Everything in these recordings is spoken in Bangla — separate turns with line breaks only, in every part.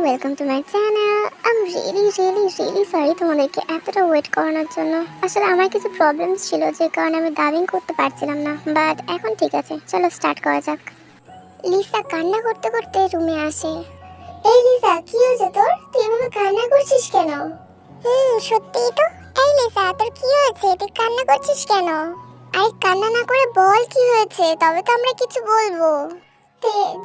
Welcome to my channel. I am really sorry তোমাদেরকে এতটা ওয়েট করানোর জন্য। আসলে আমার কিছু প্রবলেমস ছিল যে কারণে আমি ডাবিং করতে পারছিলাম না, বাট এখন ঠিক আছে, চলো স্টার্ট করা যাক। লিসা কান্না করতে করতে রুমে আসে। এই লিসা, কি হয়েছে তোর? তুই এভাবে কান্না করছিস কেন? সত্যিই তো। এই লিসা, তোর কি হয়েছে? তুই কান্না করছিস কেন? আরে কান্না না করে বল কি হয়েছে, তবে তো আমরা কিছু বলবো।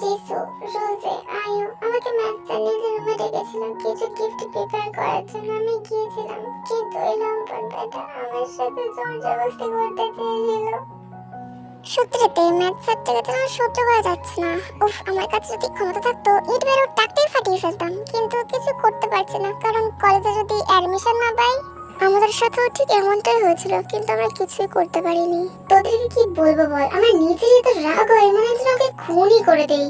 জিসু, রোজে, আয়ু আমাকে ম্যাথ নিজের রুমে ডেকেছিলাম কিছু গিফট প্রিপেয়ার করার জন্য। আমি গিয়েছিলাম, কিন্তু ওই লম্পট বেটা আমার সাথে জোর জবরদস্তি করতে চেয়েছিল। সত্যি ম্যাথ স্যারটাকে তো আমার সহ্য করা যাচ্ছে না। উফ, আমার কাছে যদি ক্ষমতা থাকতো ইট বেরো টাকটাই ফাটিয়ে ফেলতাম, কিন্তু কিছু করতে পারছি না, কারণ কলেজে যদি অ্যাডমিশন না পাই। আমাদের সাথেও ঠিক এমনটাই হয়েছিল, কিন্তু আমরা কিছুই করতে পারিনি। তোদেরকে কি বলবো বল, আমার নিজেরই তো রাগ হয়, মনে হচ্ছে ওকে খুনই করে দেই।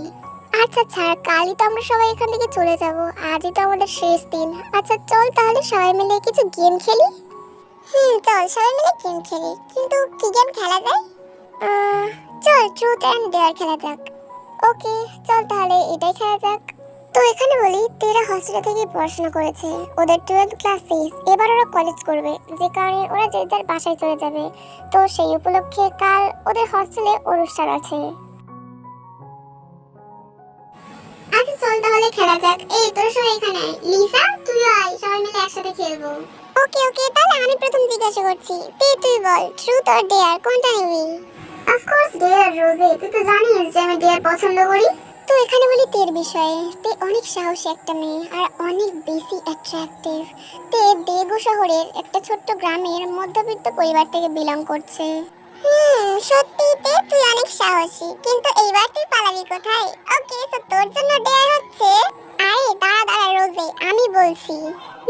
আচ্ছা ছাড়, কালই তো আমরা সবাই এখান থেকে চলে যাব, আজই তো আমাদের শেষ দিন। আচ্ছা চল তাহলে সবাই মিলে কিছু গেম খেলি। চল সবাই মিলে গেম খেলি, কিন্তু কি গেম খেলা যায়? চল ট্রুথ এন্ড ডেয়ার খেলা যাক। ওকে চল তাহলে এটাই খেলা যাক। তো এখানে বলি, তেরা হস্টেলে থেকে পড়াশোনা করেছে, ওদের 12th ক্লাস শেষ, এবার ওরা কলেজ করবে, যে কারণে ওরা যে যার বাসায় চলে যাবে। তো সেই উপলক্ষে কাল ওদের হস্টেলে অনুষ্ঠান আছে। আচ্ছা চল তাহলে খেলা যাক। এই তোর সবাই এখানে আয়। লিসা তুইও আয়, সবাই মিলে একসাথে খেলবো। ওকে তাহলে আমি প্রথম জিজ্ঞাসা করছি, তুই বল ট্রুথ অর ডেয়ার কোনটা নিবি? অফ কোর্স ডেয়ার রোজে, তুই তো জানিস যে আমি ডেয়ার পছন্দ করি। তো এখানে বলি তের বিষয়ে, তে অনেক সাহসী একটা মেয়ে আর অনেক বেশি অ্যাট্রাকটিভ। তে দেগু শহরের একটা ছোট্ট গ্রামের মধ্যবিত্ত পরিবার থেকে বিলং করছে। সত্যি তে তুই অনেক সাহসী, কিন্তু এইবার তুই পালাবি কোথায়? ওকে তো তোর জন্য ডেয়ার হচ্ছে। আরে দাঁড়া রোজে, আমি বলছি।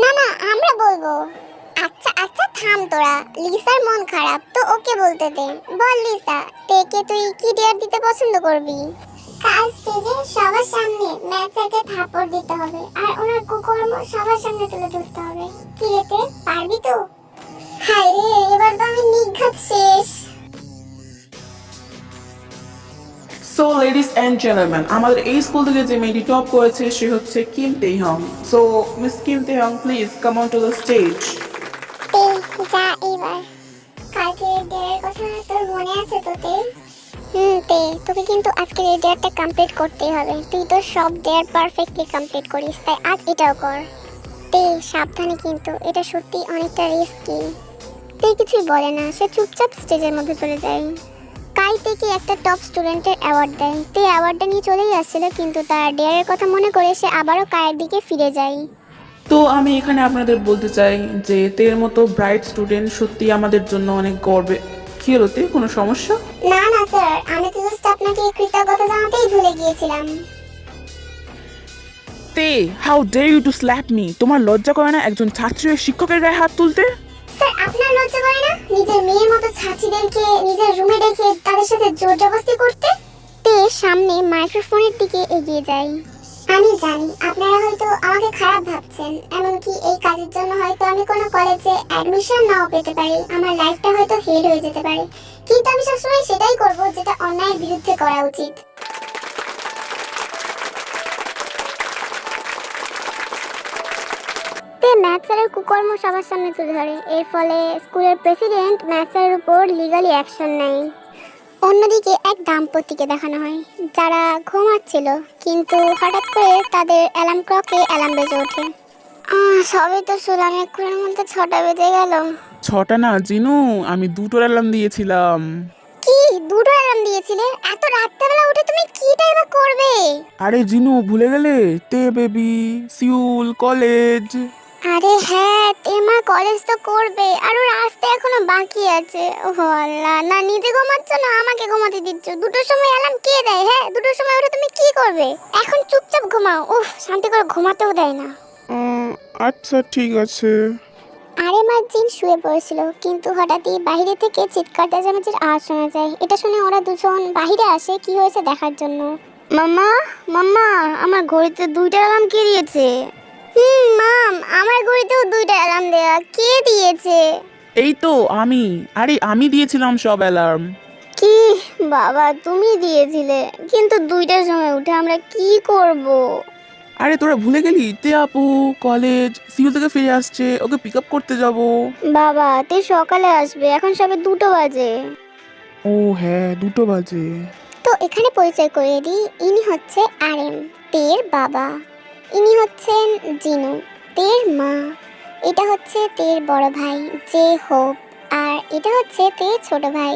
না আমরা বলবো। আচ্ছা থাম তোরা, লিসার মন খারাপ তো ওকে বলতে দে। বল লিসা, তেকে তুই কি ডেয়ার দিতে পছন্দ করবি? কাল স্টেজে সবার সামনে ম্যাচকে থাপড় দিতে হবে আর ওনার কুকর্ম সবার সামনে তুলে ধরতে হবে। কি রেতে পারবি তো? হায় রে, এবার তো আমি নিঘাত শেষ।
সো লেডিস অ্যান্ড জেন্টলম্যান, আমাদের এই স্কুল থেকে যে মেয়েটি টপ করেছে সে হচ্ছে Kim Taehyung. So miss Kim Taehyung, please come on to the stage.
যা এবার। কালকে ডেয়ারের কথা তোর মনে আছে তো তে? তোকে কিন্তু আজকের এই ডেয়ারটা কমপ্লিট করতেই হবে। তুই তো সব ডেয়ার পারফেক্টলি কমপ্লিট করিস, তাই আজ এটাও কর। সাবধানে, কিন্তু এটা সত্যি অনেকটা রিস্কি। কিছুই বলে না, সে চুপচাপ স্টেজের মধ্যে চলে যায়। কাই থেকে একটা টপ স্টুডেন্টের অ্যাওয়ার্ড দেয়। অ্যাওয়ার্ডটা নিয়ে চলেই আসছিল, কিন্তু তার ডেয়ারের কথা মনে করে সে আবারও কায়ের দিকে ফিরে যায়।
তো আমি এখানে আপনাদের বলতে চাই যে তের মতো ব্রাইট স্টুডেন্ট সত্যি আমাদের জন্য অনেক গর্বে। কি হলো তে, কোনো সমস্যা?
না স্যার, আমি তো জাস্ট আপনাকে কৃতজ্ঞতা জানাতেই ভুলে গিয়েছিলাম।
তে, how dare you to slap me? তোমার লজ্জা করে না একজন ছাত্রী শিক্ষকের গায়ে হাত তুলতে?
স্যার আপনার লজ্জা করে না নিজের মেয়ের মতো ছাত্রীদেরকে নিজের রুমে রেখে তাদের সাথে জোর জবরদস্তি করতে? সামনে মাইক্রোফোনের দিকে এগিয়ে যায়। আমি জানি আপনারা হয়তো আমাকে খারাপ ভাবছেন, এমনকি এই কাজের জন্য হয়তো আমি কোনো কলেজে অ্যাডমিশন নাও পেতে পারি, আমার লাইফটা হয়তো হেল হয়ে যেতে পারে, কিন্তু আমি সবসময় সেটাই করব যেটা অন্যায়ের বিরুদ্ধে করা উচিত। ম্যাথ স্যারের কুকর্ম সবার সামনে তুলে ধরে, এর ফলে স্কুলের প্রেসিডেন্ট ম্যাথ স্যারের উপর লিগালি অ্যাকশন নেয়। অন্যদিকে এক দাম্পত্যকে দেখানো হয় যারা ঘুমাচ্ছিল, কিন্তু হঠাৎ করে তাদের অ্যালার্ম ক্লকে অ্যালার্ম বেজে ওঠে। সবে তো শুনলাম এক্ষুনির মধ্যে 6টা বেজে গেল।
6টা না জিনু, আমি 2টোর অ্যালার্ম দিয়েছিলাম।
কি 2টো অ্যালার্ম দিয়েছিলে? এত রাত্রেবেলা উঠে তুমি কিটাই বা করবে?
আরে জিনু, ভুলে গেলে? তে বেবি, সিউল, কলেজ।
আরে হ্যাঁ, তেমা কলেজ তো করবে, আর ওর আসতে এখনো বাকি আছে। ওহো আল্লাহ, না নিজে ঘুমাচ্ছ না আমাকে ঘুমাতে দিচ্ছ? 2টোর সময় অ্যালার্ম কে দেয়? হ্যাঁ 2টোর সময় উঠে তুমি কি করবে? এখন চুপচাপ ঘুমাও। উফ, শান্তি করে ঘুমাতেও দেয় না।
আচ্ছা ঠিক আছে।
আরে মার্জিন শুয়ে পড়েছিল, কিন্তু হঠাৎই বাইরে থেকে চিৎকার চেঁচামেচির আওয়াজ শোনা যায়। এটা শুনে ওরা দুজন বাইরে আসে কি হয়েছে দেখার জন্য। মাম্মা আমার ঘড়িতে 2টা অ্যালার্ম কে দিয়েছে? মাম, আমার ঘড়িতেও 2টা অ্যালার্ম দেয়া, কে দিয়েছে?
এই তো আমি। আরে আমি দিয়েছিলাম সব অ্যালার্ম।
কি বাবা, তুমি দিয়েছিলে? কিন্তু 2টার সময় উঠে আমরা কি করব?
আরে তোরা ভুলে গেলি, তে আপু কলেজ সিভিল থেকে ফিরে আসছে, ওকে পিক আপ করতে যাব।
বাবা তে সকালে আসবে, এখন সবে 2টো বাজে।
ও হ্যাঁ, 2টো বাজে।
তো এখানে পরিচয় করিয়ে দিই, ইনি হচ্ছে আরএম, তের বাবা। ইনি হচ্ছেন জিনু, তের মা। এটা হচ্ছে তের বড় ভাই জে হোপ, আর এটা হচ্ছে তের ছোট ভাই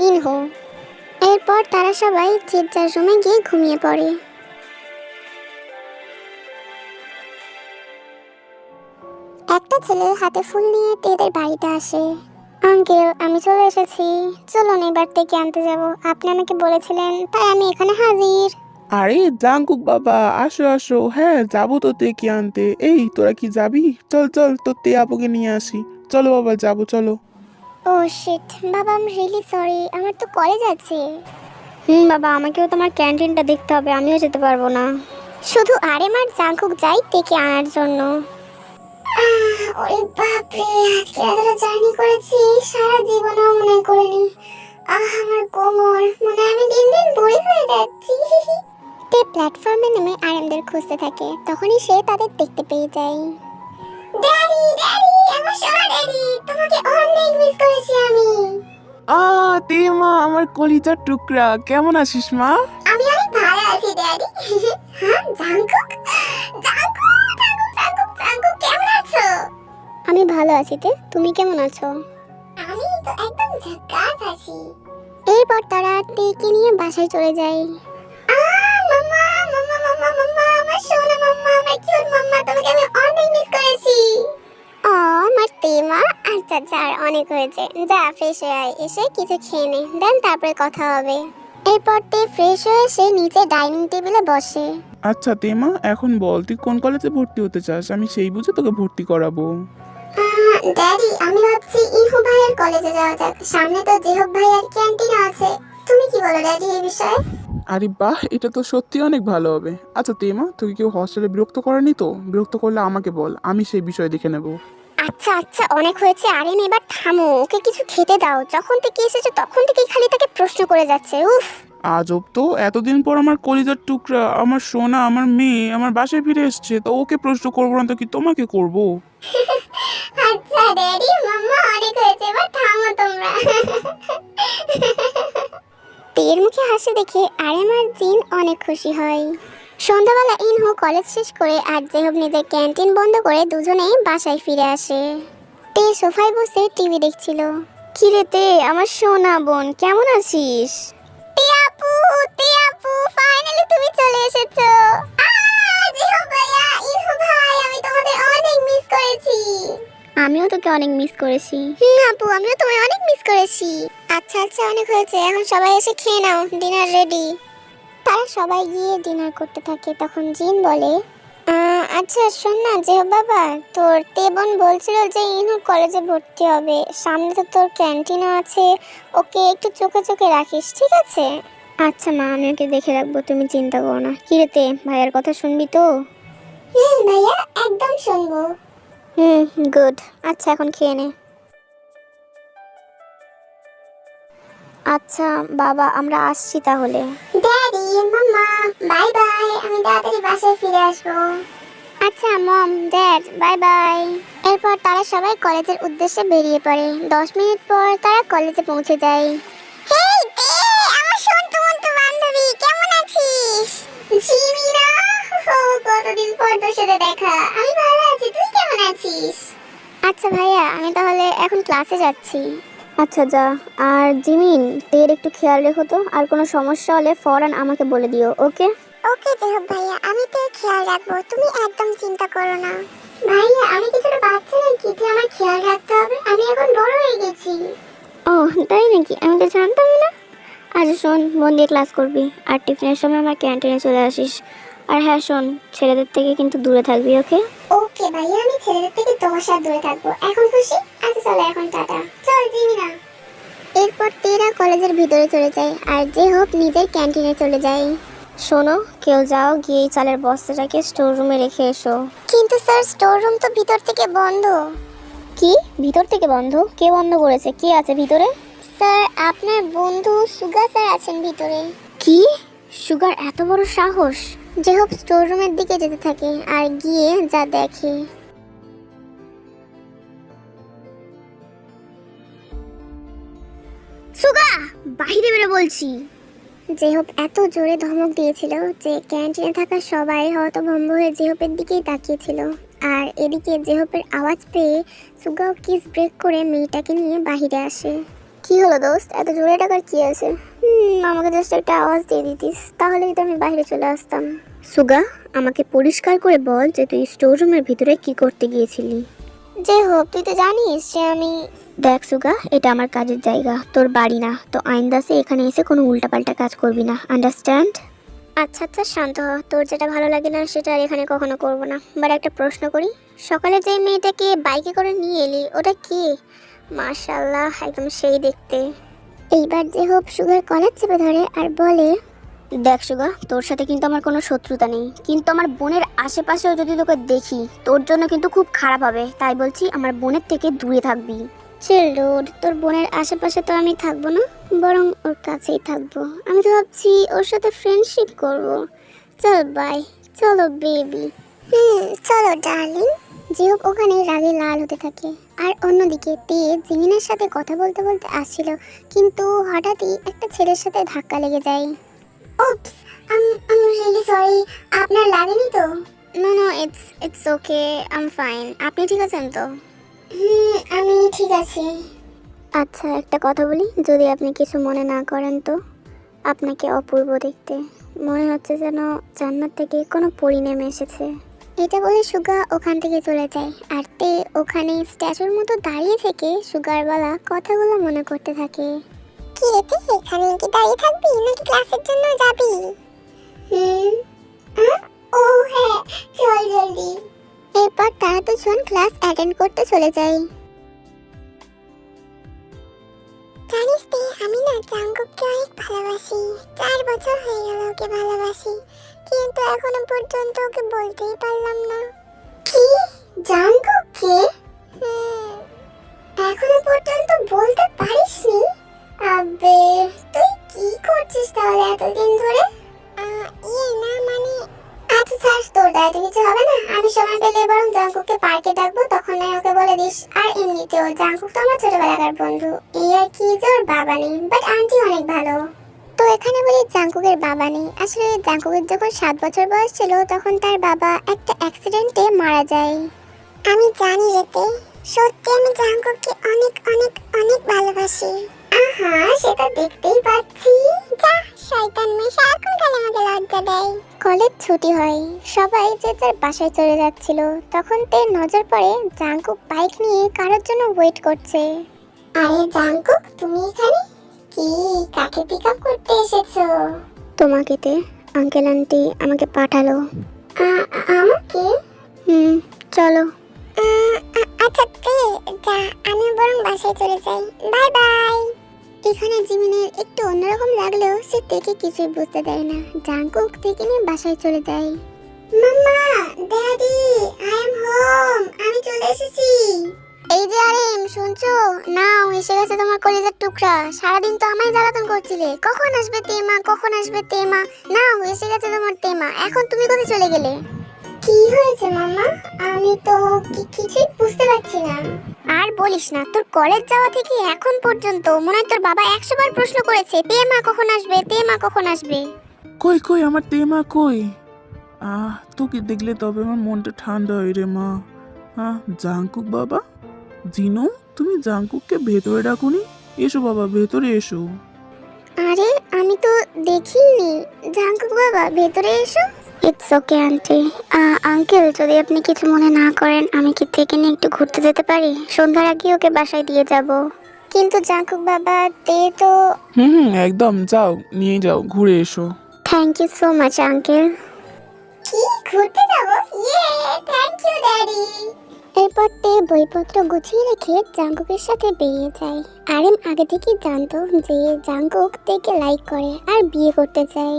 ইনহো। এরপর তারা সবাই যে যার রুমে গিয়ে ঘুমিয়ে পড়ে। একটা ছেলে হাতে ফুল নিয়ে তেদের বাড়িতে আসে। আঙ্কেল, আমি চলে এসেছি, চলুন এবার থেকে আনতে যাব। আপনি আমাকে বলেছিলেন, তাই আমি এখানে হাজির।
আরে জাঙ্কুক বাবা, আসো আসো। হ্যাঁ যাবো তো তে কি আনতে। এই তোরা কি যাবি? চল চল, তো তে আপুকে নিয়ে আসি। চলো বাবা, যাবো চলো।
ও শিট, বাবা আই এম রিয়েলি সরি, আমার তো কলেজ আছে। বাবা, আমাকেও তোমার ক্যান্টিনটা দেখতে হবে, আমিও যেতে পারবো না। শুধু আরেম আর জাঙ্কুক যাই তেকে আনার জন্য। ওরে বাপরে, আজকে এতটা জার্নি করেছি, সারা জীবনেও মনে করিনি। আমার কোমর, মনে হয় আমি দিন দিন বুড়ি হয়ে যাচ্ছি। তে প্ল্যাটফর্মে নেমে আরেমদের খুঁজতে থাকে, তখনই সে তাদের দেখতে পেয়ে যায়। ড্যাডি ড্যাডি, আমার সোনা ড্যাডি, তোমাকে অনেক মিস করেছি আমি।
তে মা, আমার কলিজার টুকরা, কেমন আছিস মা?
আমি অনেক ভালো আছি ড্যাডি। হ্যাঁ Jungkook, Jungkook Jungkook Jungkook Jungkook, কেমন আছো? আমি ভালো আছি তে, তুমি কেমন আছো? আমি তো একদম ঝাকাস আছি। এরপর তারা তেকে নিয়ে বাসায় চলে যায়। মাম্মা মাম্মা মাম্মা মাম্মা, আমার সোনা মাম্মা, আমার কিউট মাম্মা, তোমাকে আমি অনেক মিস করেছি। আমার তেমা, আচ্ছা আচ্ছা আর অনেক হয়েছে, যা ফ্রেশ হয়ে আয়, এসে কিছু খেয়ে নে, দেন তারপরে কথা হবে। এরপর তে ফ্রেশ হয়ে সে নিচে ডাইনিং টেবিলে বসে।
আচ্ছা তে মা, এখন বল তুই কোন কলেজে ভর্তি হতে চাস, আমি সেই বুঝে তোকে ভর্তি করাবো।
ড্যাডি, আমি ভাবছি ইনহু ভাইয়ের কলেজে যাওয়া যাক, সামনে তো জেহব ভাইয়ের ক্যান্টিন আছে। তুমি কি বলো ড্যাডি এই বিষয়ে?
আরে বাহ, এটা তো সত্যি অনেক ভালো হবে। আচ্ছা তে মা, তোকে কেউ হস্টেলে বিরক্ত করেনি তো? বিরক্ত করলে আমাকে বল, আমি সেই বিষয় দেখে নেব।
আচ্ছা আচ্ছা অনেক হয়েছে আরেম, এবার থামো, ওকে কিছু খেতে দাও। যখন থেকে এসেছে তখন থেকেই খালি তাকে প্রশ্ন করে যাচ্ছে। উফ,
আজব তো, এতদিন পর আমার কলিজার টুকরা, আমার সোনা, আমার মেয়ে আমার বাসায় ফিরে এসছে, তো ওকে প্রশ্ন করবো না তো কি তোমাকে করব?
আচ্ছা ড্যাডি মাম্মা, অনেক হয়েছে, এবার থামো তোমরা। তের মুখে হাসি দেখে আরেম আর জিন অনেক খুশি হয়। সন্ধ্যাবেলা ইনহো কলেজ শেষ করে আর জেহব নিজের ক্যান্টিন বন্ধ করে দুজনেই বাসায় ফিরে আসে। তে সোফায় বসে টিভি দেখছিল। কিরে তে, আমার সোনা বোন, কেমন আছিস? তে আপু, ফাইনালি তুমি চলে এসেছো। জেহব ভাইয়া, ইনহো ভাই, আমি তোমাদের অনেক মিস করেছি। আমিও তোকে অনেক মিস করেছি। আপু, আমিও তোমায় অনেক মিস করেছি। আচ্ছা আচ্ছা অনেক হয়েছে, এখন সবাই এসে খেয়ে নাও, ডিনার রেডি। তারা সবাই গিয়ে ডিনার করতে থাকে, তখন জিন বলে, আচ্ছা শোন না জেহব বাবা, তোর তে বোন বলছিল যে ইনহুর কলেজে ভর্তি হবে, সামনে তো তোর ক্যান্টিনও আছে, ওকে একটু চোখে চোখে রাখিস, ঠিক আছে? আচ্ছা মা, আমি ওকে দেখে রাখবো, তুমি চিন্তা করো না। কি রে তে, ভাইয়ের কথা শুনবি তো? ভাইয়া, একদম শুনবো। গুড। আচ্ছা এখন খেয়ে নে। আচ্ছা বাবা, আমরা আসছি তাহলে। ড্যাডি মাম্মা, বাই বাই, আমি তাড়াতাড়ি বাসায় ফিরে আসবো। আচ্ছা মম, ড্যাড, বাই বাই। এরপর তারা সবাই কলেজের উদ্দেশ্যে বেরিয়ে পড়ে। 10 মিনিট পর তারা কলেজে পৌঁছে যায়। হেই তে, আমার সন্তুমন্ত বান্ধবী, কেমন আছিস? জিমিনা, কতদিন পর তোর সাথে দেখা। আমি ভালো আছি, তুই কেমন আছিস? আচ্ছা ভাইয়া, আমি তাহলে এখন ক্লাসে যাচ্ছি। আচ্ছা যা। আর জিমিন, তের একটু খেয়াল রেখো তো, আর কোনো সমস্যা হলে ফৌরান আমাকে বলে দিও, ওকে? ওকে জেহব ভাইয়া, আমি তোর খেয়াল রাখবো, তুমি একদম চিন্তা করো না। ভাইয়া, আমি কি ছোট বাচ্চা নাকি যে আমার খেয়াল রাখতে হবে? আমি এখন বড় হয়ে গেছি। ও তাই নাকি? আমি তো জানতামই না। আচ্ছা শোন, মন দিয়ে ক্লাস করবি, আর টিফিনের সময় আমার ক্যান্টিনে চলে আসিস। আর হ্যাঁ শোন, ছেলেদের থেকে কিন্তু দূরে থাকবি, ওকে? ওকে ভাইয়া, আমি ছেলেদের থেকে তোমার সাথে দূরে থাকবো। এখন খুশি? আচ্ছা চলো এখন টাটা। চল জিমিনা। এরপর তেরা কলেজের ভিতরে চলে যায়, আর যে হোক নিজের ক্যান্টিনে চলে যায়। শোনো, কেউ যাও গিয়ে এই চালের বস্তাটাকে স্টোর রুমে রেখে এসো। কিন্তু স্যার, স্টোর রুম তো ভিতর থেকে বন্ধ। কি ভিতর থেকে বন্ধ? কে বন্ধ করেছে? কে আছে ভিতরে? স্যার, আপনার বন্ধু সুগা স্যার আছেন ভিতরে। কি? সুগার এত বড় সাহস? জেহব স্টোর রুমের দিকে যেতে থাকে আর গিয়ে যা দেখে। সুগা, বাইরে বেরো বলছি। জেহব এত জোরে ধমক দিয়েছিল যে ক্যান্টিনে থাকা সবাই হতভম্ব হয়ে জেহবের দিকেই তাকিয়েছিল। আর এদিকে জেহবের আওয়াজ পেয়ে সুগাও কিস ব্রেক করে মেয়েটাকে নিয়ে বাইরে আসে। কি হলো দোস্ত, এত জোরে ডাকার কি আছে? আমাকে জাস্ট একটা আওয়াজ দিয়ে দিতিস, তাহলেই তো আমি বাইরে চলে আসতাম। সুগা, আমাকে পরিষ্কার করে বল যে তুই স্টোর রুমের ভিতরে কি করতে গিয়েছিলি। জেহব, তুই তো জানিস যে আমি... দেখ সুগা, এটা আমার কাজের জায়গা, তোর বাড়ি না। তো আইন্দাসে এখানে এসে কোনো উল্টাপাল্টা কাজ করবি না, আন্ডারস্ট্যান্ড? আচ্ছা আচ্ছা, শান্ত হ। তোর যেটা ভালো লাগে না সেটা আর এখানে কখনো করবো না। বাট একটা প্রশ্ন করি, সকালে যে মেয়েটাকে বাইকে করে নিয়ে এলি ওটা কি? মাশাআল্লাহ, একদম সেই দেখতে। এইবার জেহব সুগার কলার চেপে ধরে আর বলে, দেখ সুগা, তোর সাথে কিন্তু আমার কোনো শত্রুতা নেই, কিন্তু আমার বোনের আশেপাশেও যদি তোকে দেখি তোর জন্য কিন্তু খুব খারাপ হবে। তাই বলছি আমার বোনের থেকে দূরে থাকবি। চিল ডুড, তোর বোনের আশেপাশে তো আমি থাকবো না, বরং ওর কাছেই থাকবো। আমি তো ভাবছি ওর সাথে ফ্রেন্ডশিপ করব। চল বাই, চলো বেবি। চলো ডার্লিং। জিওপ ওখানে রাগে লাল হতে থাকে। আর অন্যদিকে তে জিমিনের সাথে কথা বলতে বলতে আসছিল, কিন্তু হঠাৎই একটা ছেলের সাথে ধাক্কা লেগে যায়। Oops, I am really sorry. আপনার লাগেনি তো? No no, it's okay, I am fine. আপনি ঠিক আছেন তো? আমি ঠিক আছি। আচ্ছা, একটা কথা বলি, যদি আপনি কিছু মনে না করেন তো। আপনাকে অপূর্ব দেখতে, মনে হচ্ছে যেন জান্নাত থেকে কোনো পরী নেমে এসেছে। এটা বলে সুগা ওখান থেকে চলে যায়। আর তে ওখানে স্ট্যাচুর মতো দাঁড়িয়ে থেকে সুগার বলা কথাগুলো মনে করতে থাকে। কি রে তে, এখানে কি দাঁড়িয়ে থাকবি নাকি ক্লাসের জন্য যাবি? ও হ্যাঁ, চল জলদি। এরপর তারা দুজন ক্লাস অ্যাটেন্ড করতে চলে যায়। জানিস তে, আমি না জাঙ্কুককে অনেক ভালোবাসি। 4 বছর হয়ে গেল ওকে ভালোবাসি, কিন্তু এখনো পর্যন্ত ওকে বলতেই পারলাম না। কি, জাঙ্কুককে এখনো পর্যন্ত বলতে পারিসনি? আবে, তুই কি করছিস তাহলে এতদিন ধরে? না মানে... আচ্ছা ছাড়, তোর দায়িত্ব কিছু হবে না। আমি সময় পেলে বরং জাঙ্কুককে পার্কে ডাকবো, তখন নয় ওকে বলে দিস। আর এমনিতেও জাঙ্কুক তো আমার ছোটবেলাকার বন্ধু। এই আর কি যে ওর বাবা নেই, বাট আন্টি অনেক ভালো। তো এখানে বলি জাঙ্কুকের বাবা নেই। আসলে জাঙ্কুকের যখন 7 বছর বয়স ছিল তখন তার বাবা একটা অ্যাক্সিডেন্টে মারা যায়। আমি জানি রেতে, সত্যি আমি জাঙ্কুককে অনেক অনেক অনেক ভালোবাসি। আহা, সেটা দেখতেই পাচ্ছি। যা শয়তান মেয়ে, সারাক্ষণ খালি আমাকে লজ্জা দেয়। কলেজ ছুটি হয়, সবাই যে যার বাসায় চলে যাচ্ছিল, তখন তের নজর পড়ে জাঙ্কুক বাইক নিয়ে কারোর জন্য ওয়েট করছে। আরে জাঙ্কুক, তুমি এখানে? কি, কাকে পিক আপ করতে এসেছো? তোমাকে তে, আঙ্কেল আন্টি আমাকে পাঠালো। আমাকে? চলো। আচ্ছা তে, যা, আমি বরং বাসায় চলে যাই। Bye bye. এখানে জিমিনের একটু অন্যরকম লাগলেও সে তেকে কিছুই বুঝতে দেয় না। জাঙ্কুক তেকে নিয়ে বাসায় চলে যায়। মাম্মা, ড্যাডি, আই এম হোম। আমি চলে এসেছি। এই যে আরিম, শুনছো? নাও, এসে গেছে তোমার কলিজার টুকরা। সারাদিন তো আমায় জ্বালাতন করছিলে, কখন আসবে তেমা, কখন আসবে তেমা। নাও, এসে গেছে তোমার তেমা। এখন তুমি কোথায় চলে গেলে? কি হয়েছে মাম্মা? আমি তো কিছুই বুঝতে পারছি না। আর বলিস না, তোর কলেজ যাওয়া থেকে এখন পর্যন্ত মনে হয় তোর বাবা 100 বার প্রশ্ন করেছে, তেমা কখন আসবে, তেমা কখন আসবে।
কই কই আমার তেমা কই? তোকে দেখলে তবে আমার মনটা ঠান্ডা হয় রে মা। জাঙ্কুক বাবা, জিনু, তুমি জাঙ্কুককে ভেতরে ডাকুনি? এসো বাবা, ভেতরে এসো।
আরে আমি তো দেখিনি। জাঙ্কুক বাবা, ভেতরে এসো। It's okay aunty. আঙ্কেল, যদি আপনি কিছু মনে না করেন, আমি কি থেকে নিয়ে একটু ঘুরতে যেতে পারি? সন্ধ্যার আগে ওকে বাসায় দিয়ে যাব। কিন্তু জাঙ্কুক বাবা, তে তো...
একদম, যাও, নিয়ে যাও, ঘুরে এসো।
Thank you so much uncle. কি, ঘুরতে যাব? ইয়ে, থ্যাংক ইউ ড্যাডি। এরপর তে বইপত্র গুছিয়ে রেখে জাঙ্কুকের সাথে বেরিয়ে যায়। আরিম আগে থেকেই জানতো যে জাঙ্কুক তেকে লাইক করে আর বিয়ে করতে চায়।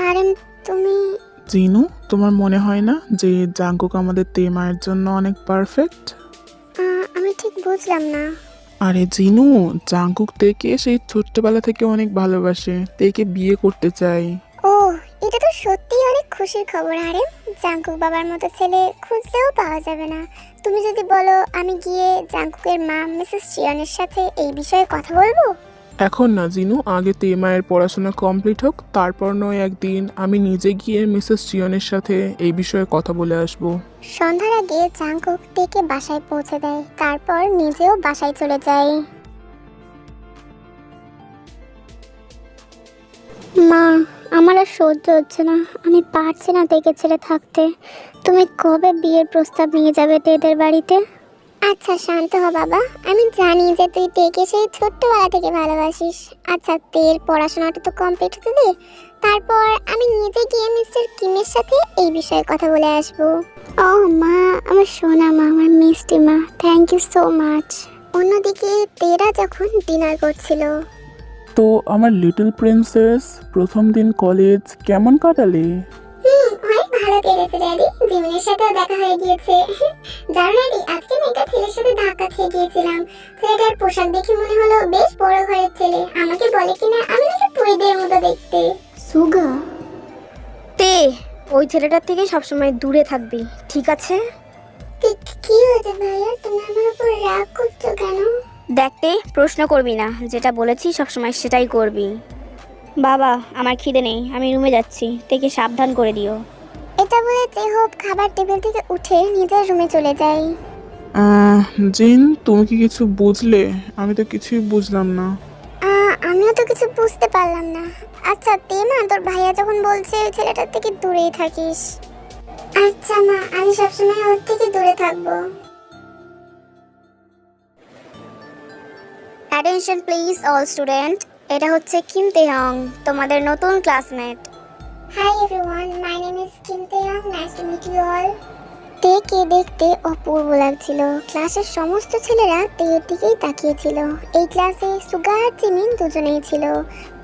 আরিম, তুমি...
জিনু, তোমার মনে হয় না যে জাঙ্কুক আমাদের তেমায়ের জন্য অনেক পারফেক্ট?
আমি ঠিক বুঝলাম না।
আরে জিনু, জাঙ্কুক তেকে সেই ছোট্টবেলা থেকে অনেক ভালোবাসে, তেকে বিয়ে করতে চাই।
ও, এটা তো সত্যিই অনেক খুশির খবর। আরে জাঙ্কুক বাবার মতো ছেলে খুঁজলেও পাওয়া যাবে না। তুমি যদি বলো আমি গিয়ে জাঙ্কুকের মা মিসেস চিয়ানের সাথে এই বিষয়ে কথা বলবো।
এখন না জিনু, আগে তেমায়ের পড়াশোনা কমপ্লিট হোক, তারপর নয় একদিন আমি নিজে গিয়ে মিসেস চিয়নের সাথে এই বিষয়ে কথা বলে আসব।
সন্ধ্যার আগে জাঙ্কুক টেকে বাসায় পৌঁছে দেয়, তারপর নিজেও বাসায় চলে যায়। মা, আমার আর সহ্য হচ্ছে না, আমি পারছি না তেকে ছেড়ে থাকতে। তুমি কবে বিয়ের প্রস্তাব নিয়ে যাবে তেদের বাড়িতে? আচ্ছা শান্ত হ বাবা, আমি জানি যে তুই তেকে সেই ছোট্টবেলা থেকে ভালোবাসিস। আচ্ছা তের পড়াশোনাটা তো কমপ্লিট হতে দে, তারপর আমি নিজে গিয়ে মিস্টার কিমের সাথে এই বিষয়ে কথা বলে আসবো। ও মা, আমার সোনা মা, আমার মিষ্টি মা, থ্যাংক ইউ সো মাচ। অন্যদিকে তেরা যখন ডিনার করছিল।
তো আমার লিটল প্রিন্সেস, প্রথম দিন কলেজ কেমন কাটালে?
অনেক ভালো কেটেছে ড্যাডি, জিমিনের সাথেও দেখা হয়ে গিয়েছে। জানো ড্যাডি, আজকে আমি একটা ছেলের সাথে ধাক্কা খেয়ে গিয়েছিলাম। ছেলেটার পোশাক দেখে মনে হলো বেশ বড় ঘরের ছেলে। আমাকে বলে কিনা আমি নাকি পরিদের মতো দেখতে।
সুগা, তে ওই ছেলেটার থেকে সবসময় দূরে থাকবি, ঠিক আছে?
কি হয়েছে ভাইয়া, তুমি আমার উপর রাগ করছো কেন?
দেখতে প্রশ্ন করবি না, যেটা বলেছি সবসময় সেটাই করবি। বাবা, আমার খিদে নেই, আমি রুমে যাচ্ছি, তেকে সাবধান করে দিও।
এটা বলে জেহব খাবার টেবিল থেকে উঠে নিজের রুমে চলে যায়।
জিন, তুমি কি কিছু বুঝলে? আমি তো কিছুই বুঝলাম না।
আমিও তো কিছু বুঝতে পারলাম না। আচ্ছা তেমা, তোর ভাইয়া যখন বলছে ওই ছেলেটার থেকে দূরেই থাকিস। আচ্ছা মা, আমি সবসময় ওর থেকে দূরে থাকবো।
অ্যাটেনশন প্লিজ অল স্টুডেন্ট, এটা হচ্ছে কিম তেহং, তোমাদের নতুন classmate.
Hi everyone, my name is Kim Taehyung, nice to meet you all. তেকে দেখতে অপূর্ব লাগছিল। ক্লাসের সমস্ত ছেলেরা তের দিকেই তাকিয়েছিল। এই ক্লাসে সুগা আর জিমিন দুজনেই ছিল।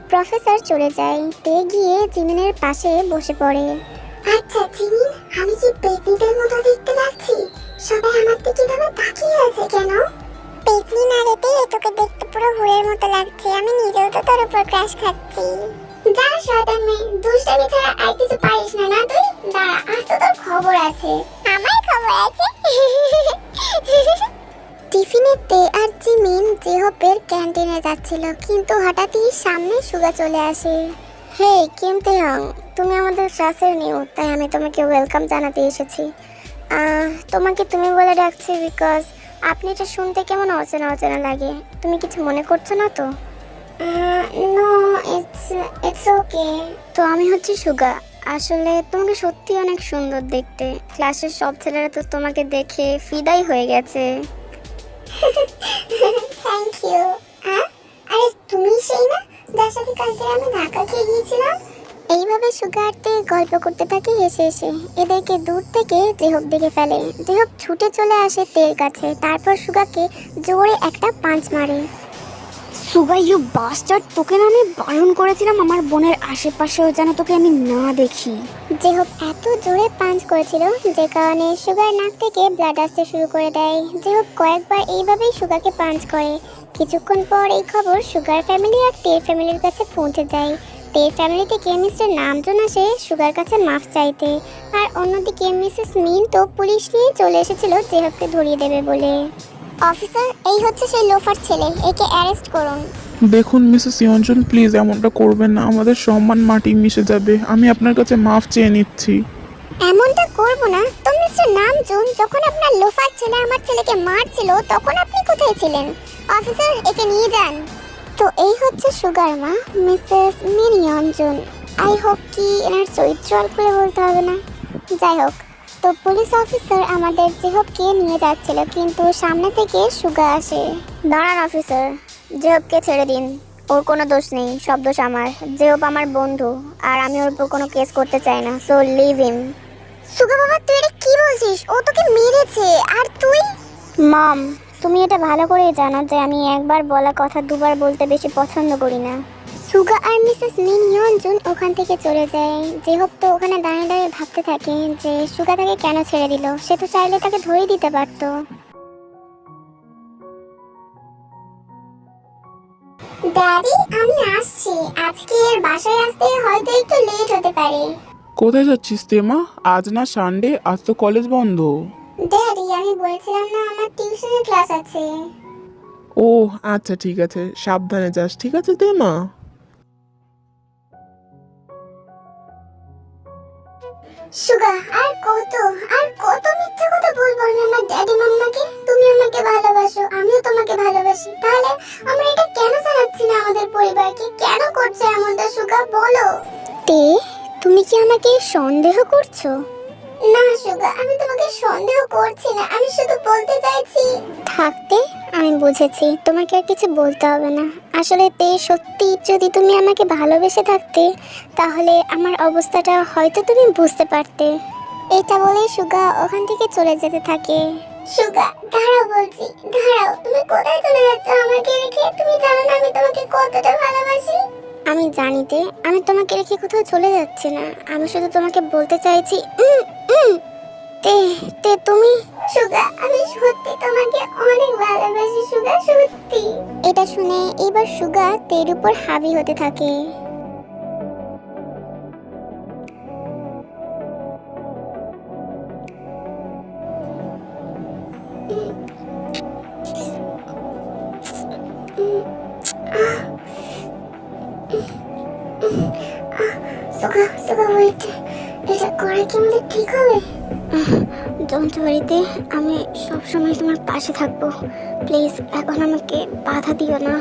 প্রফেসর চলে যায়, তে গিয়ে জিমিনের পাশে বসে পড়ে। আচ্ছা জিমিন, আমি কি পেতনিদের মতো দেখতে লাগছি? সবাই আমার দিকে এভাবে তাকিয়ে আছে কেন? পেতনি না রে তে, তোকে দেখতে পুরো হুড়ের মতো লাগছে। আমি নিজেও তো তোর উপর ক্রাশ খাচ্ছি। যা শয়তান মেয়ে, দুষ্টামি ছাড়া আর কিছু পারিস না না তুই? দাঁড়া, আজ তো তোর খবর আছে। আমার খবর আছে? টিফিনে তে আর জিমিন জেহপের ক্যান্টিনে যাচ্ছিল, কিন্তু হঠাৎই সামনে সুগা চলে আসে। হে কিম তেহং, তুমি আমাদের ক্লাসের নিউ, তাই আমি তোমাকে ওয়েলকাম জানাতে এসেছি। তোমাকে তুমি বলে ডাকছি বিকজ আপনি এটা শুনতে কেমন অচেনা অচেনা লাগে। তুমি কিছু মনে করছো না তো? No, it's okay.
তো আমি হচ্ছি সুগা। আসলে তোমাকে সত্যি অনেক সুন্দর দেখতে, ক্লাসের সব ছেলেরা তো তোমাকে দেখে ফিদাই হয়ে গেছে।
Thank you. আরে তুমি সেই না যার সাথে কালকে আমি ধাক্কা খেয়ে গিয়েছিলাম? এইভাবে সুগারতে গল্প করতে থাকে হেসে হেসে। এদেরকে দূর থেকে জেহব দেখে ফেলে। জেহব ছুটে চলে আসে তের কাছে, তারপর সুগাকে জোরে একটা পাঞ্চ মারে।
সুগা ইউ বাস্টার্ড, তোকে না আমি বারণ করেছিলাম আমার বোনের আশেপাশেও যেন তোকে আমি না দেখি।
জেহব এত জোরে পাঞ্চ করেছিল যে কারণে সুগার নাক থেকে ব্লাড আসতে শুরু করে দেয়। জেহব কয়েকবার এইভাবেই সুগাকে পাঞ্চ করে। কিছুক্ষণ পর এই খবর সুগার ফ্যামিলি আর তের ফ্যামিলির কাছে পৌঁছে যায়। তের ফ্যামিলি থেকে মিস্টার নামজন আসে সুগার কাছে মাফ চাইতে, আর অন্যদিকে মিসেস মিন তো পুলিশ নিয়ে চলে এসেছিল জেহবকে ধরিয়ে দেবে বলে। অফিসার, এই হচ্ছে সেই লোফার ছেলে, একে অ্যারেস্ট করুন।
দেখুন মিসেস ইয়ঞ্জন, প্লিজ এমনটা করবেন না, আমাদের সম্মান মাটি মিশে যাবে। আমি আপনার কাছে মাফ চেয়ে নিচ্ছি।
এমনটা করব না তো মিস্টার নামজুন, যখন আপনার লোফার ছেলে আমার ছেলেকে মারছিল তখন আপনি কোথায় ছিলেন? অফিসার, একে নিয়ে যান। তো এই হচ্ছে সুগার মা, মিসেস মিনিয়নজুন। আই হোপ কি এনার চরিত্র আর খুলে বলতে হবে না। যাই হোক, তো পুলিশ অফিসার আমাদের জেহবকে নিয়ে যাচ্ছিল, কিন্তু সামনে থেকে সুগা আসে।
দাঁড়ান অফিসার, জেহবকে ছেড়ে দিন, ওর কোনো দোষ নেই, সব দোষ আমার। জেহব আমার বন্ধু, আর আমি ওর উপর কোনো কেস করতে চাই না, সো লিভ হিম।
সুগা বাবা, তুই এটা কি বলছিস? ও তোকে মেরেছে, আর তুই?
মম, তুমি এটা ভালো করেই জানো যে আমি একবার বলা কথা দুবার বলতে বেশি পছন্দ করি না।
সুগা আর মিসেস মিন ইয়নজুন ওখান থেকে চলে যায়। জেহব তো ওখানে দাঁড়িয়ে দাঁড়িয়ে ভাবতে থাকে যে সুগা তাকে কেন ছেড়ে দিল। সে তো চাইলে তাকে ধরে দিতে পারতো। ড্যাডি আমি আসছি, আজকে বাসায় আসতে হয়তো একটু লেট হতে পারে।
কোথায় যাচ্ছিস তেমা? আজ না সানডে, আজ তো কলেজ বন্ধ।
ড্যাডি আমি বলছিলাম না আমার টিউশনের ক্লাস আছে।
ও আচ্ছা ঠিক আছে, সাবধানে যাস, ঠিক আছে তেমা?
সুগা আর কত মিথ্যা কথা বলবো আমি আমার ড্যাডি মাম্মাকে? তুমি আমাকে ভালোবাসো, আমিও তোমাকে ভালোবাসি, তাহলে আমরা এটা কেন জানাচ্ছি না আমাদের পরিবারকে? কেন করছো এমনটা সুগা, বলো। তে তুমি কি আমাকে সন্দেহ করছো? না সুগা, আমি তোমাকে সন্দেহ করছি না, আমি শুধু বলতে চাইছি। থাকতে আমি বুঝেছি, তোমাকে আর কিছু বলতে হবে না। আসলে তে সত্যি যদি তুমি আমাকে ভালোবেসে থাকতে তাহলে আমার অবস্থাটা হয়তো তুমি বুঝতে পারতে। এটা বলে সুগা ওখান থেকে চলে যেতে থাকে। সুগা দাঁড়াও বলছি, দাঁড়াও, তুমি কোথায় চলে যাচ্ছ আমাকে রেখে? তুমি জানো না আমি তোমাকে কতটা ভালোবাসি। আমি জানিতে আমি তোমাকে রেখে কোথাও চলে যাচ্ছি না, আমি শুধু তোমাকে বলতে চাইছি তে তে তুমি। সুগা আমি সত্যি তোমাকে অনেক ভালোবাসি সুগা, সত্যি। এটা শুনে এবার সুগা তের উপর হাবি হতে থাকে। সুগা সুগা ওয়েট, এটা করে কি আমাদের ঠিক হবে? যন্ত্রবাড়িতে আমি সবসময় তোমার পাশে থাকবো, প্লিজ এখন আমাকে বাধা দিও না।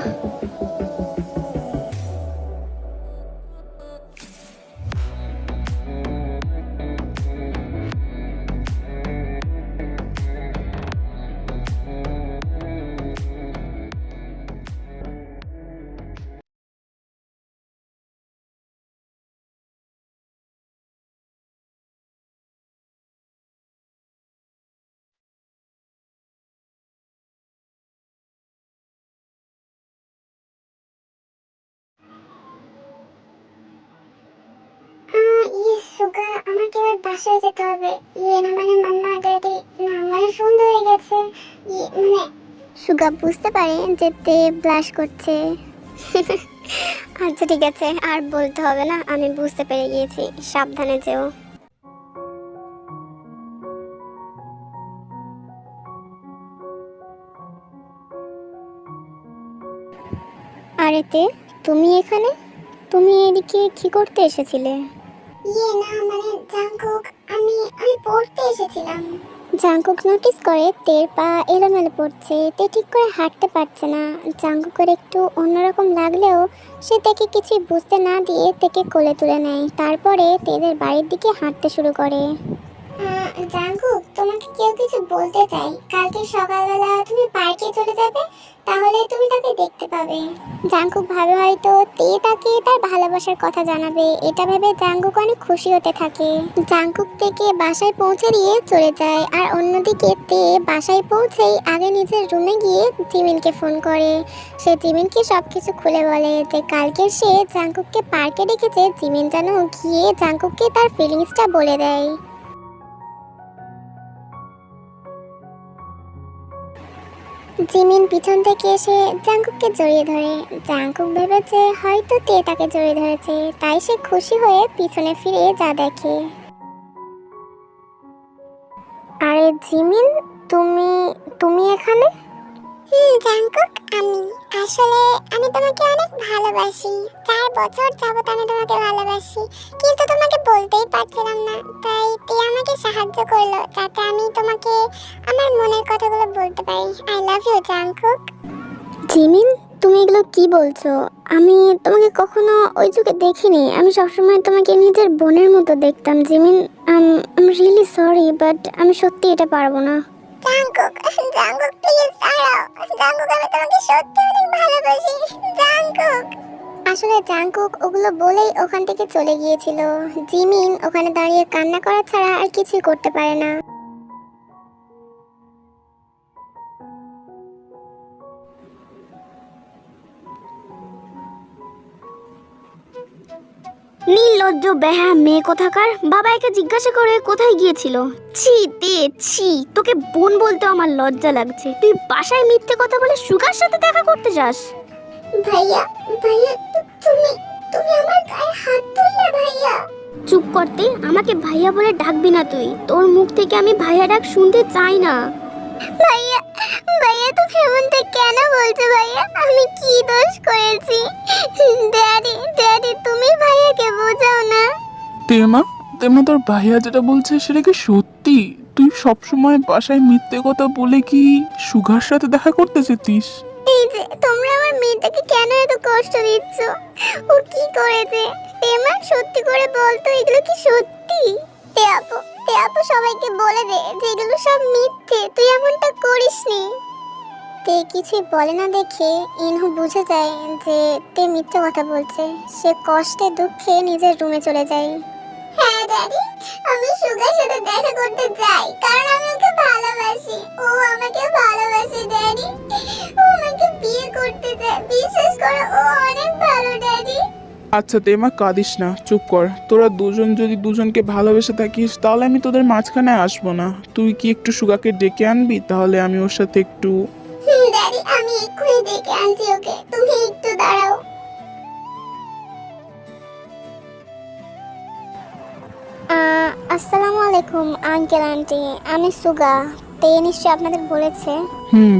সুগা আমাকে এবার বাসায় যেতে হবে। না মানে মাম্মা ড্যাডি না মানে সন্ধ্যা হয়ে গেছে। মানে সুগা বুঝতে পারে যে তে ব্লাশ করছে। আচ্ছা ঠিক আছে, আর বলতে হবে না, আমি বুঝতে পেরে গিয়েছি, সাবধানে যেও। আরে তে তুমি এখানে? তুমি এদিকে কি করতে এসেছিলে? না মানে জাঙ্কুক, আমি পড়তে এসেছিলাম। জাঙ্কুক নোটিস করে তের পা এলোমেলো পড়ছে, তে ঠিক করে হাঁটতে পারছে না। জাঙ্কুকের একটু অন্যরকম লাগলেও সে তাকে কিছুই বুঝতে না দিয়ে তেকে কোলে তুলে নেয়, তারপরে তেদের বাড়ির দিকে হাঁটতে শুরু করে। জাঙ্কুক তোমাকে কেউ কিছু বলতে চাই, কালকে সকালবেলা তুমি পার্কে চলে যাবে, তাহলে তুমি তাকে দেখতে পাবে। জাঙ্কুক ভাবে হয়তো তে তাকে তার ভালোবাসার কথা জানাবে, এটা ভেবে জাঙ্কুক অনেক খুশি হতে থাকে। জাঙ্কুক থেকে বাসায় পৌঁছে দিয়ে চলে যায়, আর অন্যদিকে তে বাসায় পৌঁছেই আগে নিজের রুমে গিয়ে জিমিনকে ফোন করে। সে জিমিনকে সবকিছু খুলে বলে যে কালকে সে জাঙ্কুককে পার্কে ডেকেছে, জিমিন যেন গিয়ে জাঙ্কুককে তার ফিলিংসটা বলে দেয়। জিমিন পিছন থেকে এসে জাঙ্কুককে জড়িয়ে ধরে। জাঙ্কুক ভেবেছে হয়তো তে তাকে জড়িয়ে ধরেছে, তাই সে খুশি হয়ে পিছনে ফিরে যা দেখে। আরে জিমিন, তুমি তুমি এখানে? জাঙ্কুক আসলে আমি তোমাকে অনেক ভালোবাসি, 4 বছর যাবত আমি তোমাকে ভালোবাসি, কিন্তু তোমাকে বলতেই পারছিলাম না, তাই তে আমাকে সাহায্য করলো যাতে আমি তোমাকে আমার মনের কথাগুলো বলতে পারি। I love you Jungkook. Jimin তুমি এগুলো কি বলছো? আমি তোমাকে কখনো ওই যুগে দেখিনি, আমি সবসময় তোমাকে নিজের বোনের মতো দেখতাম। Jimin I am really sorry, but আমি সত্যি এটা পারবো না। জাঙ্কুক প্লিজ দাঁড়াও, জাঙ্কুক আমি তোমাকে সত্যি অনেক ভালোবাসি জাঙ্কুক। আসলে জাঙ্কুক ওগুলো বলেই ওখান থেকে চলে গিয়েছিল। জিমিন ওখানে দাঁড়িয়ে কান্না করা ছাড়া আর কিছুই করতে পারে না।
নির্লজ্জ বেহা মেয়ে কোথাকার, বাবা একে জিজ্ঞাসা করে কোথায় গিয়েছিল। ছি তে ছি, তোকে বোন বলতে আমার লজ্জা লাগছে। তুই বাসায় মিথ্যে কথা বলে সুগার সাথে দেখা করতে যাস?
ভাইয়া ভাইয়া তুমি তুমি আমার গায়ে হাত তুললে ভাইয়া।
চুপ করতে, আমাকে ভাইয়া বলে ডাকবি না তুই। তোর মুখ থেকে আমি ভাইয়া ডাক শুনতে চাই না।
ভাইয়া ভাইয়া তুমি এমনটা কেন বলছো ভাইয়া? আমি কি দোষ করেছি? ড্যাডি ড্যাডি তুমি ভাইয়াকে বোঝাও না।
তেমা তেমা তোর ভাইয়া যেটা বলছে সেটা কি সত্যি? তুই সবসময় বাসায় মিথ্যে কথা বলে কি সুগার সাথে দেখা করতে যেতিস?
এই যে তোমরা আমার মেয়েটাকে কেন এত কষ্ট দিচ্ছ? ও কি করেছে? তেমা সত্যি করে বলতো, এগুলো কি সত্যি? তে আপু সবাইকে বলে দে যে এগুলো সব মিথ্যে, তুই এমনটা করিসনি। তে কিছুই বলে না দেখে ইনহু বুঝে যায় যে তে মিথ্যে কথা বলছে। সে কষ্টে দুঃখে নিজের রুমে চলে যায়। হ্যাঁ ড্যাডি, আমি সুগার সাথে দেখা করতে যাই কারণ আমি ওকে ভালোবাসি। ও আমাকে ভালোবাসে ড্যাডি। ও আমাকে বিয়ে করতে চায়। বিশ্বাস করো ও অনেক ভালো ড্যাডি।
আচ্ছা তেমা, কাঁদিস না, চুপ কর। তোরা দুজন যদি দুজনকে ভালোবেসে থাকিস তাহলে আমি তোদের মাঝখানে আসবো না। তুই কি একটু সুগাকে ডেকে আনবি? তাহলে আমি ওর সাথে একটু
ড্যাডি আমি এক্ষুনি ডেকে আনছি ওকে, তুমি একটু দাঁড়াও। আসসালামু আলাইকুম আঙ্কেল আন্টি, আমি সুগা। তে নিশ্চয়ই আপনাদের বলেছে।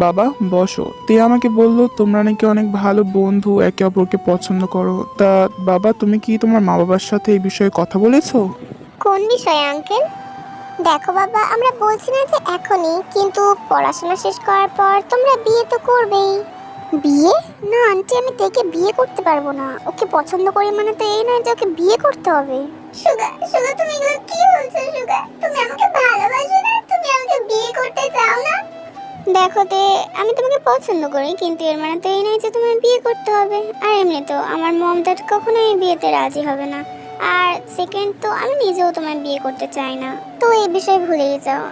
বাবা বসো। তে আমাকে বললো তোমরা নাকি অনেক ভালো বন্ধু, একে অপরকে পছন্দ করো। তা বাবা, তুমি কি তোমার মা বাবার সাথে এই বিষয়ে কথা বলেছো?
কোন বিষয়ে আঙ্কেল? দেখো বাবা, আমরা বলছি না যে এখনই, কিন্তু পড়াশোনা শেষ করার পর তোমরা বিয়ে তো করবেই। বিয়ে? না আন্টি, আমি তেকে বিয়ে করতে পারবো না। ওকে পছন্দ করি মানে তো এই নয় যে ওকে বিয়ে করতে হবে। সুগা সুগা তুমি এগুলো কি বলছো? সুগা তুমি আমাকে ভালোবাসো না? তুমি আমাকে বিয়ে করতে চাও না? দেখো তে, আমি তোমাকে পছন্দ করি, কিন্তু এর মানে তো এই নয় যে তোমার বিয়ে করতে হবে। আর এমনি তো আমার মম ড্যাড কখনোই এই বিয়েতে রাজি হবে না। আর সেকেন্ড তো আমি নিজেও তোমায় বিয়ে করতে চাই না। তো এই বিষয়ে ভুলেই যাও।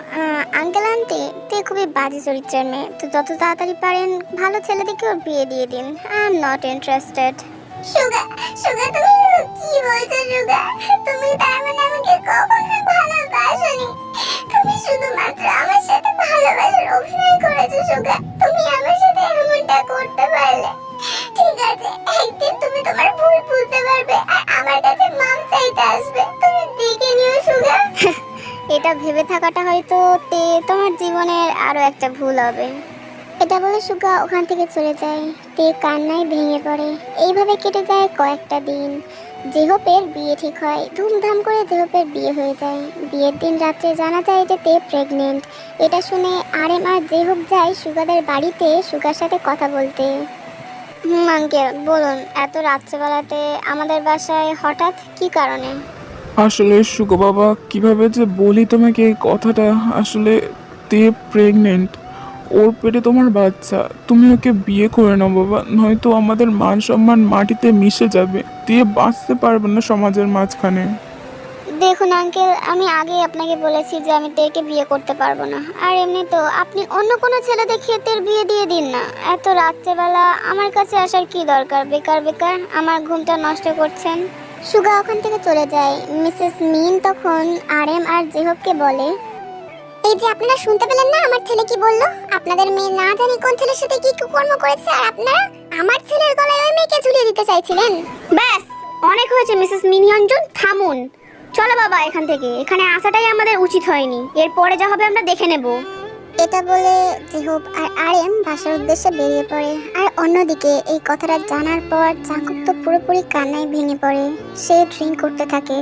আঙ্কেল আন্টি, তে খুবই বাজে চরিত্রের মেয়ে, তো যত তাড়াতাড়ি পারেন ভালো ছেলে দেখে ওর বিয়ে দিয়ে দিন। I am not interested. Suga Suga তুমি কি বলছো? সুগা তুমি তার মানে আমাকে কখনো ভালোবাসোনি? তুমি শুধুমাত্র আমার সাথে ভালোবাসার অভিনয় করেছো। সুগা তুমি আমার সাথে এমনটা করতে পারলে? ঠিক আছে, একদিন তুমি তোমার ভুল বুঝতে পারবে আর আমার কাছে মাপ চাইতে আসবে। তুমি দেখে নিও সুগা। এটা ভেবে থাকাটা হয়তো তে তোমার জীবনের আরো একটা ভুল হবে। এটা বলে সুগা ওখান থেকে চলে যায়। তে কান্নায় ভেঙে পড়ে। এইভাবে কেটে যায় কয়েকটা দিন। জেহপের বিয়ে ঠিক হয়, ধুমধাম করে জেহপের বিয়ে হয়ে যায়। বিয়ের দিন রাত্রে জানা যায় যে তে প্রেগনেন্ট। এটা শুনে আরএম আর জেহপ যায় সুগাদের বাড়িতে সুগার সাথে কথা বলতে। আঙ্কেল বলুন, এত রাত্রেবেলাতে আমাদের বাসায় হঠাৎ কি কারণে?
আসলে সুগো বাবা, কিভাবে যে বলি তোমাকে এই কথাটা, আসলে তে প্রেগনেন্ট। ওর পেটে তোমার বাচ্চা। তুমি ওকে বিয়ে করে নাও বাবা, নয়তো আমাদের মান সম্মান মাটিতে মিশে যাবে। দিয়ে বাঁচতে পারবে না সমাজের মাঝখানে।
দেখুন আঙ্কেল, আমি আগেই আপনাকে বলেছি যে আমি তেকে বিয়ে করতে পারবো না। আর এমনি তো আপনি অন্য কোনো ছেলে দেখিয়ে তের বিয়ে দিয়ে দিন না। এত রাত্রেবেলা আমার কাছে আসার কি দরকার? বেকার বেকার আমার ঘুমটা নষ্ট করছেন। সুগা ওখান থেকে চলে যায়। মিসেস মিন তখন আরএম আর জেহবকে বলে, এই যে আপনারা শুনতে পেলেন না আমার ছেলে কি বললো? আপনাদের মেয়ে না জানি কোন ছেলের সাথে কি কুকর্ম করেছে, আর আপনারা আমার ছেলের গলায় ওই মেয়েকে ঝুলিয়ে দিতে চাইছিলেন।
ব্যাস, অনেক হয়েছে মিসেস মিনিয়ঞ্জন, থামুন। চলো বাবা এখান থেকে, এখানে আসাটাই আমাদের উচিত হয়নি। এরপরে যা হবে আমরা দেখে নেব।
এটা বলে জেহব আর আরএম বাসার উদ্দেশ্যে বেরিয়ে পড়ে। আর অন্যদিকে এই কথাটা জানার পর জাঙ্কুক তো পুরোপুরি কান্নায় ভেঙে পড়ে। সে ড্রিঙ্ক করতে থাকে।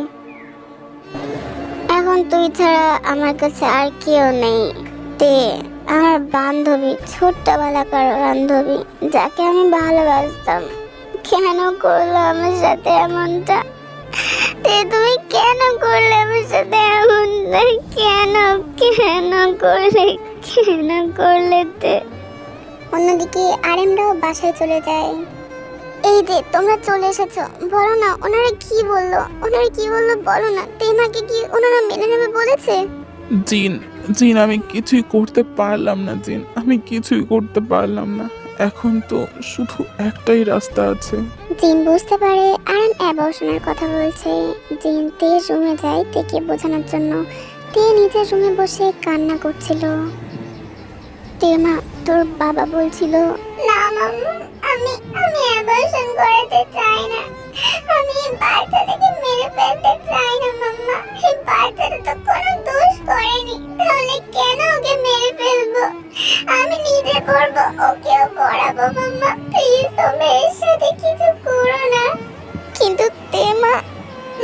এখন তুই ছাড়া আমার কাছে আর কেউ নেই তে, আমার বান্ধবী, ছোট্টবেলাকার বান্ধবী, যাকে আমি ভালোবাসতাম। কেন করলো আমার সাথে এমনটা? তে তুমি কেন করলে আমার সাথে এমনটা? কেন কেন করলে কেন করলে তে? অন্যদিকে আরএমরাও বাসায় চলে যায়। এই যে তোমরা চলে এসেছো, বলো না ওনারা কি বললো? ওনারা কি বললো বলো না। তেমাকে কি ওনারা মেনে নেবে বলেছে?
জিন জিন আমি কিছুই করতে পারলাম না। জিন আমি কিছুই করতে পারলাম না। এখন তো শুধু একটাই রাস্তা আছে।
জিন বুঝতে পারে আরএম অ্যাবর্শনের কথা বলছে। জিন তের রুমে যায় তেকে বোঝানোর জন্য। তে নিজের রুমে বসে কান্না করছিল। তেমা, তোর বাবা বলছিল। না মাম্মা, আমি আমি অ্যাবর্শন করাতে চাই না। আমি এই বাচ্চাটাকে মেরে ফেলতে চাই না মাম্মা। এই বাচ্চাটা তো কোনো দোষ করেনি, তাহলে কেন ওকে মেরে ফেলবো? আমি নিজে পড়বো, ওকেও পড়াবো মাম্মা। প্লিজ তোমরা এর সাথে কিছু করো না। কিন্তু তেমা,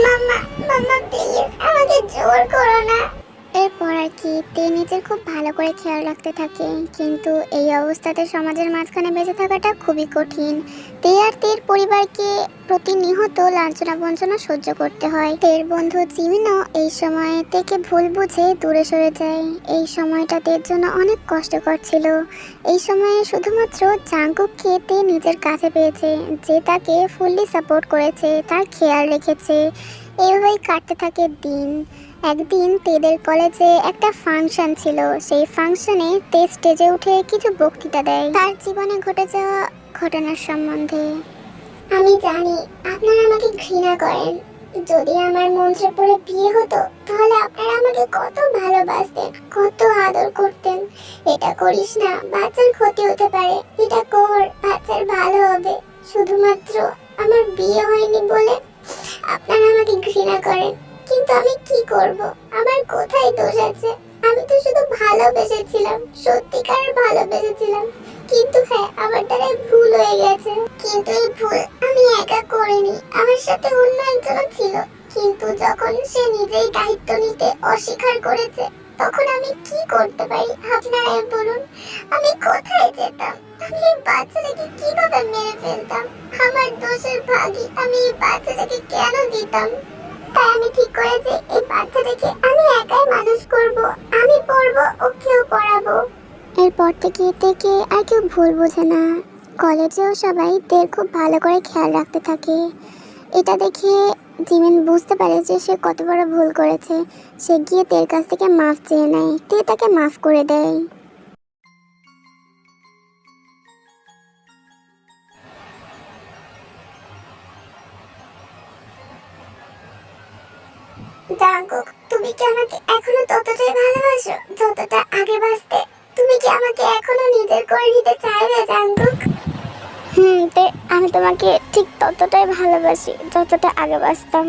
মাম্মা মাম্মা প্লিজ আমাকে জোর করো না। এরপর আর কি তে নিজের খুব ভালো করে খেয়াল রাখতে থাকে, কিন্তু এই অবস্থাতে সমাজের মাঝখানে বেঁচে থাকাটা খুবই কঠিন। তে আর তের পরিবারকে প্রতিনিয়ত লাঞ্ছনা বঞ্চনা সহ্য করতে হয়। তের বন্ধু জিমিনও এই সময় তেকে ভুল বুঝে দূরে সরে যায়। এই সময়টা তের জন্য অনেক কষ্টকর ছিল। এই সময়ে শুধুমাত্র জাঙ্কুককে তে নিজের কাছে পেয়েছে, যে তাকে ফুললি সাপোর্ট করেছে, তার খেয়াল রেখেছে। এইভাবেই কাটতে থাকে দিন। একদিন তেদের কলেজে একটা ফাংশন ছিল। সেই ফাংশনে তে স্টেজে উঠে কিছু বক্তৃতা দেয় তার জীবনে ঘটে যাওয়া ঘটনার সম্বন্ধে। আমি জানি আপনারা আমাকে ঘৃণা করেন। যদি আমার মন্ত্রে পড়ে বিয়ে হতো তাহলে আপনারা আমাকে কত ভালোবাসতেন, কত আদর করতেন। এটা করিস না, বাচ্চার ক্ষতি হতে পারে। এটা কর, বাচ্চার ভালো হবে। শুধুমাত্র আমার বিয়ে হয়নি বলে আপনারা আমাকে ঘৃণা করেন। কিন্তু আমি কি করব? আমার কোথায় দোষ আছে? আমি তো শুধু ভালোবেসেছিলাম, সত্যিকার ভালোবেসেছিলাম। কিন্তু হ্যাঁ, আমার দ্বারা ভুল হয়ে গেছে। কিন্তু এই ভুল আমি একা করিনি, আমার সাথে অন্য একজনও ছিল। কিন্তু যখন সে নিজেই দায়িত্ব নিতে অস্বীকার করেছে, তখন আমি কি করতে পারি আপনারাই বলুন? আমি কোথায় যেতাম? আমি এই বাচ্চাটাকে কিভাবে মেরে ফেলতাম? আমার দোষের ভাগই আমি এই বাচ্চাটাকে কেন দিতাম? তাই আমি ঠিক করেছি এই বাচ্চাটাকে আমি একাই মানুষ করব। আমি পড়বো, ওকেও পড়াবো। এরপর থেকে আর কেউ ভুল বোঝে না। কলেজেও সবাই তের খুব ভালো করে খেয়াল রাখতে থাকে। এটা দেখে জিমিন বুঝতে পারে যে সে কত বড় ভুল করেছে। সে গিয়ে তের কাছ থেকে মাফ চেয়ে নেয়। তে তাকে মাফ করে দেয়। জাঙ্কুক, তুমি কি আমাকে এখনো ততটাই ভালোবাসো যতটা আগে বাসতে? তুমি কি আমাকে এখনো নিজের করে নিতে চাইবে জাঙ্কুক? তে আমি তোমাকে ঠিক ততটাই ভালোবাসি যতটা আগে বাসতাম।